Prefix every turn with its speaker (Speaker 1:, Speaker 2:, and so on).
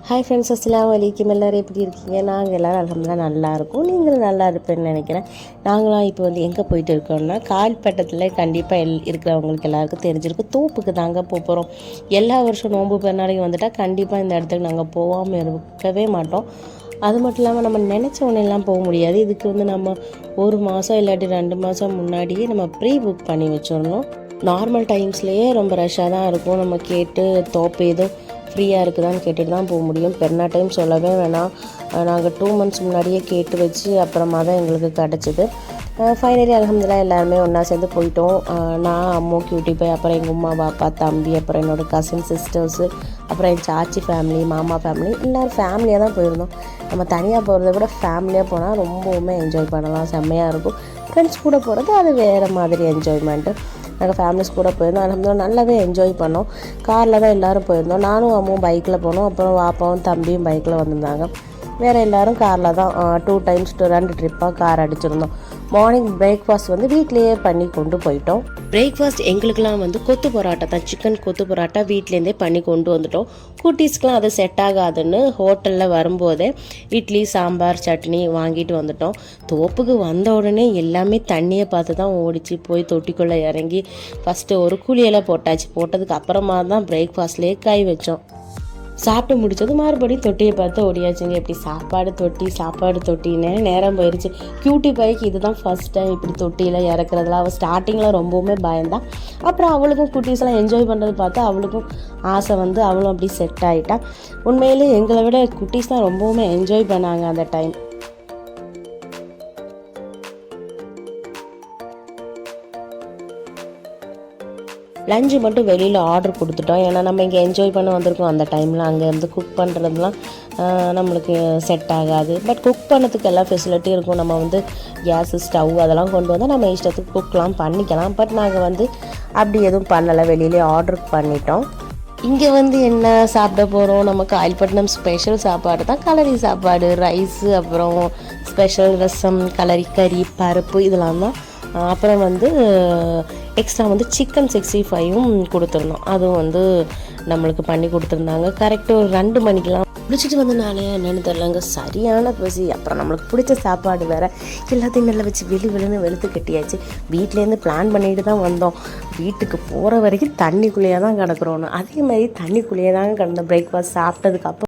Speaker 1: Hi friends, அஸ்ஸலாமு அலைக்கும். எல்லோரும் எப்படி இருக்கீங்க? நாங்கள் எல்லோரும் அல்ஹம்துலில்லாஹ் நல்லா இருக்கோம். நீங்களும் நல்லா இருப்பேன்னு நினைக்கிறேன். நாங்களாம் இப்போ எங்கே போயிட்டு இருக்கோம்னா, கால்பட்டத்தில் கண்டிப்பாக இருக்கிறவங்களுக்கு எல்லாருக்கும் தெரிஞ்சிருக்கும், தோப்புக்கு தாங்க போகிறோம். எல்லா வருஷம் நோன்பு பெருநாளையும் வந்துட்டால் கண்டிப்பாக இந்த இடத்துக்கு நாங்கள் போகாமல் இருக்கவே மாட்டோம். அது மட்டும் இல்லாமல் நம்ம நினச்ச உடனேலாம் போக முடியாது. இதுக்கு நம்ம 1 மாதம் இல்லாட்டி 2 மாதம் முன்னாடியே நம்ம ப்ரீ புக் பண்ணி வச்சிடணும். நார்மல் டைம்ஸ்லேயே ரொம்ப ரஷ்ஷாக தான் இருக்கும். நம்ம கேட்டு தோப்பு எதுவும் ஃப்ரீயாக இருக்குதான்னு கேட்டுட்டு தான் போக முடியும். பெருநாள் டைம் சொல்லவே வேணாம். நாங்கள் 2 months முன்னாடியே கேட்டு வச்சு அப்புறமா தான் எங்களுக்கு கிடச்சிது. ஃபைனலி அல்ஹம்துலில்லாஹ் எல்லாருமே ஒன்றா சேர்ந்து போயிட்டோம். நான், அம்மு, கியூட்டி பாய், அப்புறம் எங்கள் உமா, பாப்பா, தம்பி, அப்புறம் என்னோடய கசின் சிஸ்டர்ஸு, அப்புறம் என் சாச்சி ஃபேமிலி, மாமா ஃபேமிலி, எல்லோரும் ஃபேமிலியாக தான் போயிருந்தோம். நம்ம தனியாக போகிறத விட ஃபேமிலியாக போனால் ரொம்பவுமே என்ஜாய் பண்ணலாம், செம்மையாக இருக்கும். ஃப்ரெண்ட்ஸ் கூட போகிறது அது வேறு மாதிரி என்ஜாய்மெண்ட்டு. நாங்கள் ஃபேமிலிஸ் கூட போயிருந்தோம். அல்ஹம்துலில்லாஹ் நல்லாவே என்ஜாய் பண்ணோம். காரில் தான் எல்லோரும் போயிருந்தோம். நானும் அம்மாவும் பைக்கில் போனோம். அப்புறம் பாப்பாவும் தம்பியும் பைக்கில் வந்திருந்தாங்க. வேறு எல்லோரும் காரில் தான் 2 times 2 ட்ரிப்பாக கார் அடிச்சிருந்தோம். மார்னிங் பிரேக்ஃபாஸ்ட் வீட்லேயே பண்ணி கொண்டு போயிட்டோம். பிரேக்ஃபாஸ்ட் எங்களுக்கெலாம் கொத்து பரோட்டா தான், சிக்கன் கொத்து பரோட்டா வீட்லேருந்தே பண்ணி கொண்டு வந்துட்டோம். குட்டீஸ்க்கெலாம் அது செட் ஆகாதுன்னு ஹோட்டலில் வரும்போதே இட்லி, சாம்பார், சட்னி வாங்கிட்டு வந்துட்டோம். தோப்புக்கு வந்த உடனே எல்லாமே தண்ணியை பார்த்து தான் ஓடிச்சு. போய் தொட்டிக்குள்ளே இறங்கி ஃபஸ்ட்டு ஒரு குழியெல்லாம் போட்டாச்சு. போட்டதுக்கு அப்புறமா தான் பிரேக்ஃபாஸ்ட்லேயே கை வச்சோம். சாப்பிட்டு முடிச்சது மறுபடியும் தொட்டியை பார்த்து ஓடியாச்சுங்க. இப்படி சாப்பாடு தொட்டின்னு நேரம் போயிடுச்சு. கியூட்டி பைக்கு இதுதான் ஃபஸ்ட் டைம் இப்படி தொட்டியில் இறக்குறதுல. அவள் ஸ்டார்டிங்கில் ரொம்பவுமே பயந்தான். அப்புறம் அவளுக்கும் குட்டீஸ்லாம் என்ஜாய் பண்ணுறது பார்த்து அவளுக்கும் ஆசை அவளும் அப்படி செட் ஆகிட்டா. உண்மையிலே எங்களை விட குட்டீஸ் தான் ரொம்பவுமே என்ஜாய் பண்ணாங்க அந்த டைம். லஞ்சு மட்டும் வெளியில் ஆர்டர் கொடுத்துட்டோம். ஏன்னா நம்ம இங்கே என்ஜாய் பண்ண வந்திருக்கோம். அந்த டைமில் அங்கே குக் பண்ணுறதுலாம் நம்மளுக்கு செட் ஆகாது. பட் குக் பண்ணதுக்கு எல்லா ஃபெசிலிட்டியும் இருக்கும். நம்ம கேஸு, ஸ்டவ் அதெல்லாம் கொண்டு வந்தால் நம்ம இஷ்டத்துக்கு குக்லாம் பண்ணிக்கலாம். பட் நாங்கள் அப்படி எதுவும் பண்ணலை, வெளியிலே ஆர்டர் பண்ணிட்டோம். இங்கே என்ன சாப்பிட போகிறோம்? நம்ம காயல்பட்டினம் ஸ்பெஷல் சாப்பாடு தான், கலரி சாப்பாடு, ரைஸு, அப்புறம் ஸ்பெஷல் ரசம், கலரி கறி, பருப்பு இதெல்லாம் தான். அப்புறம் எக்ஸ்ட்ரா சிக்கன் 65ம் கொடுத்துருந்தோம். அதுவும் நம்மளுக்கு பண்ணி கொடுத்துருந்தாங்க. கரெக்டாக ஒரு 2 மணிக்கெலாம் பிடிச்சிட்டு வந்தனாலே என்னென்னு தெரிலங்க, சரியான பசி. அப்புறம் நம்மளுக்கு பிடிச்ச சாப்பாடு வேறு, எல்லாத்தையும் நல்லா வச்சு வெளின்னு வெளுத்து கட்டியாச்சு. வீட்டிலேருந்து பிளான் பண்ணிட்டு தான் வந்தோம். வீட்டுக்கு போகிற வரைக்கும் தண்ணிக்குள்ளேயே தான் கிடக்குறோன்னு. அதே மாதிரி தண்ணிக்குள்ளேயே தாங்க கிடந்தோம். பிரேக்ஃபாஸ்ட் சாப்பிட்டதுக்கப்புறம்